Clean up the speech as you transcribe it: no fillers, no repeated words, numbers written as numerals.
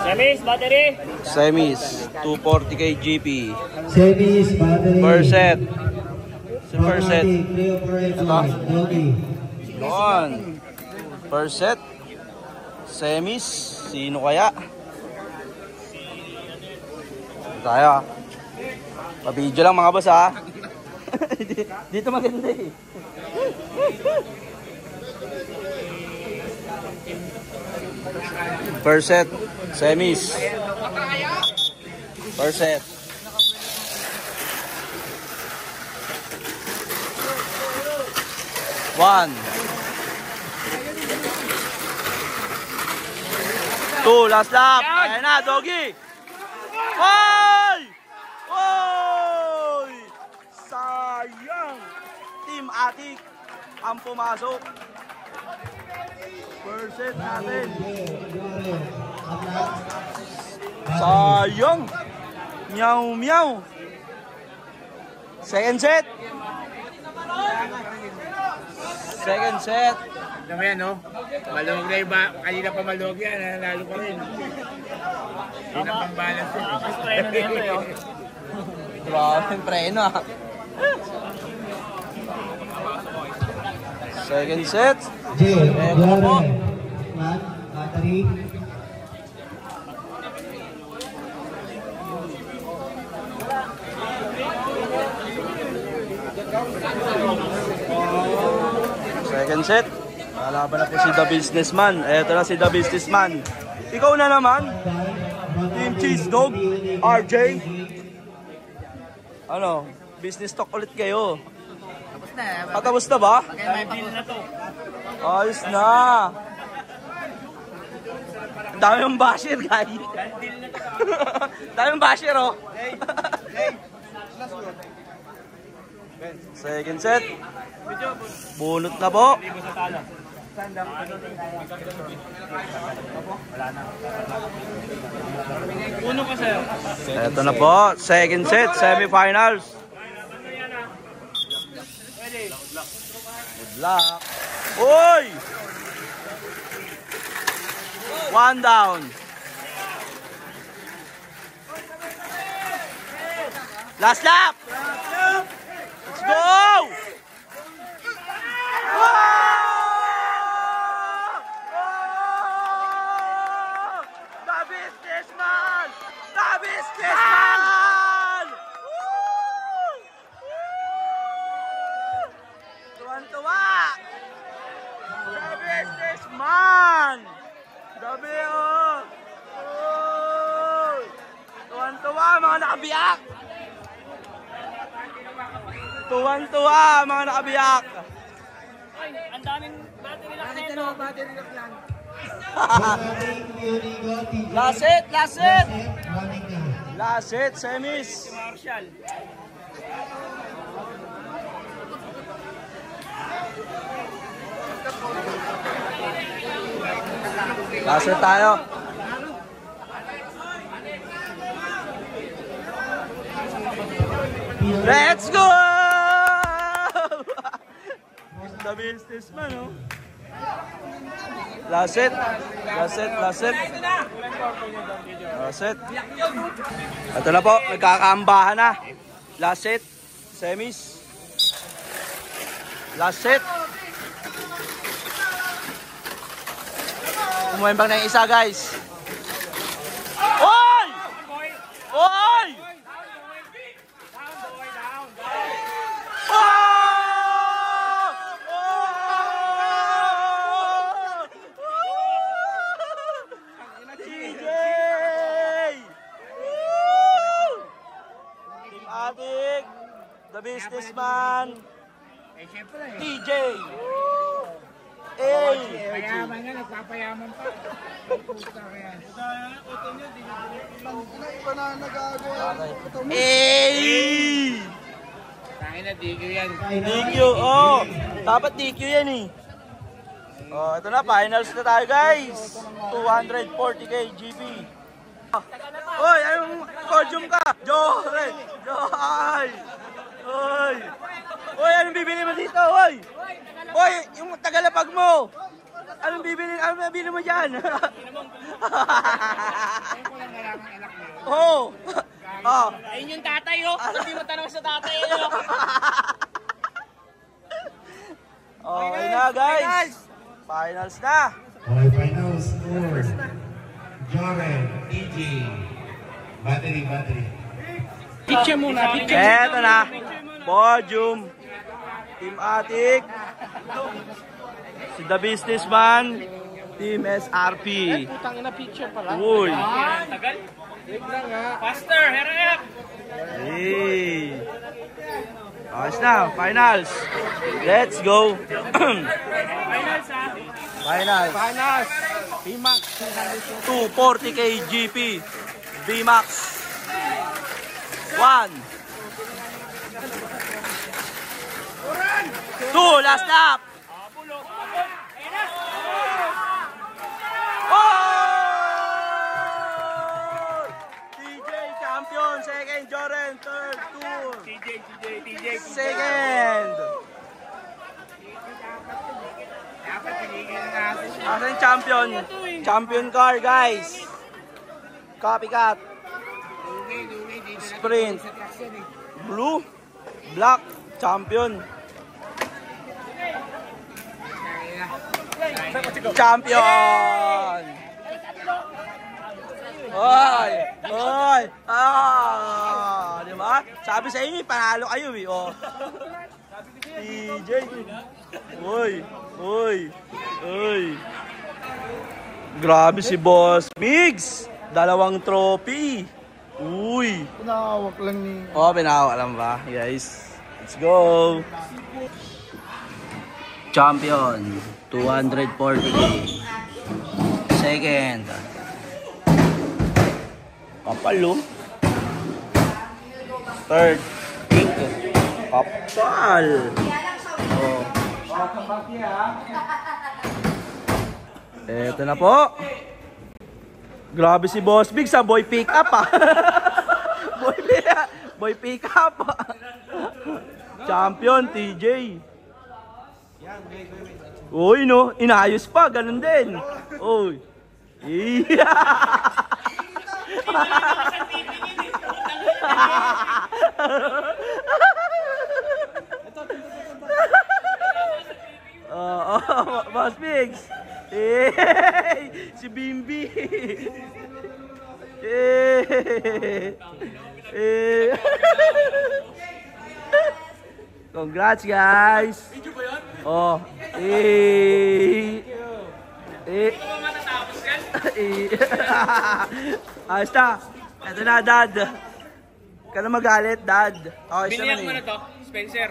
Semis, battery. Semis, 240k GP. Semis, battery. Per set. Per set. Ito. Yun. Per set. Semis. Sino kaya? Tayo. Pa-video lang mga boss ha. Dito maganda eh. Per set. Semis. Per set. One. Two. Last lap. Ayan na, doggy. Hoy! Hoy! Sayang. Team Atik ang pumasok. Per set natin. Sayang. Meow meow. Second set. Second set. Alam mo yan, no? Maluwag na iba. Kanina pa maluwag yan. Nanalo pa rin. Hindi na pang balance yun. Mas preno na yun, pre. Grabe yung preno ah. Second set. Eto na po. Battery. Second set. Kalaban na po si The Businessman. Eto na si The Businessman. Ikaw na naman. Team Cheese Dog. RJ. Ano? Business talk ulit kayo. Tapos na. Patapos na ba? Deal na to. Ayos na. Dami yung basher, guys. Dami yung basher, oh. Second set. Bunot na po. Uno ka sa'yo. Ito na po. Second set. Semifinals. Good luck. Uy! One down. Last lap. Let's go! The Businessman! The Businessman! Tuwan-tuwa! The Businessman! Gabi oh! Tuwan-tuwa mga nakabiyak! Tuwan-tuwa mga nakabiyak! Ang daming battery lock na ito. Battery lock lang. Last set! Last set! Running na. Last set, semis! Marshall. Last set tayo. Let's go! The Businessman, oh. Last set. Last set, last set. Last set. Ito na po, nagkakaambahan na. Last set, semis. Last set. Umuembang na yung isa, guys. Oy! Oy! The Businessman, Eh, syempre eh. TJ, Ay! Mayaman nga, nagpapayaman pa. Puta kaya. Ay! Tangin na, DQ yan. DQ, oh! Dapat DQ yan eh. Oh, ito na, finals na tayo guys. 240k GP. Oy, anong podium ka? Joy! Joy! Hoy! Hoy, anong bibili mo dito? Hoy! Hoy, yung tagalapag mo! Anong bibili mo dyan? Oh! Oh! Ayun yung tatay, oh. Hindi mo tanong sa tatay, oh. Okay na, guys! Finals na! Okay, final score. Joren, TJ. Battery. Picture muna, picture. Eto na! Podium! Team Atik! Si The Businessman! Team SRP! Putang ina, picture pala. Uy! Tagal. Wait lang, ha. Faster, hurry up. Hey! Ayos na, finals! Let's go! Finals, ha. Finals! Finals. P-Max. 240k GP VMAX 1 2 last lap. Oh! TJ champion, second Joren, third tour. TJ. Second. Dapat pinigil natin. Asan yung champion? Champion car, guys. Copycat. Lugi, dito na Sprint. sa traction eh. Blue, black, champion. Champion! Oy! Oy! Ah! Di ba? Sabi sa inyo, panalo kayo eh. Oh. TJ. Oy! Grabe si Boss Migs. 2 trophy. Uy! Pinahawak lang ni... Oh, pinahawak lang ba? Guys, let's go! Champion, 240k. Second. Kapalo. Third. Pink. Kapal. Oh. Eto na po. Grabe si Boss Big sa boy pick up ah. boy pick up. Champion TJ. Uy no, inayos pa, ganun din. Uy. Boss Big. Si Bimbi. Congrats guys. Oh. Ayos na. Ito na, Dad. Ka na magalit, Dad. Okay, Biniyak mo na to, Spencer.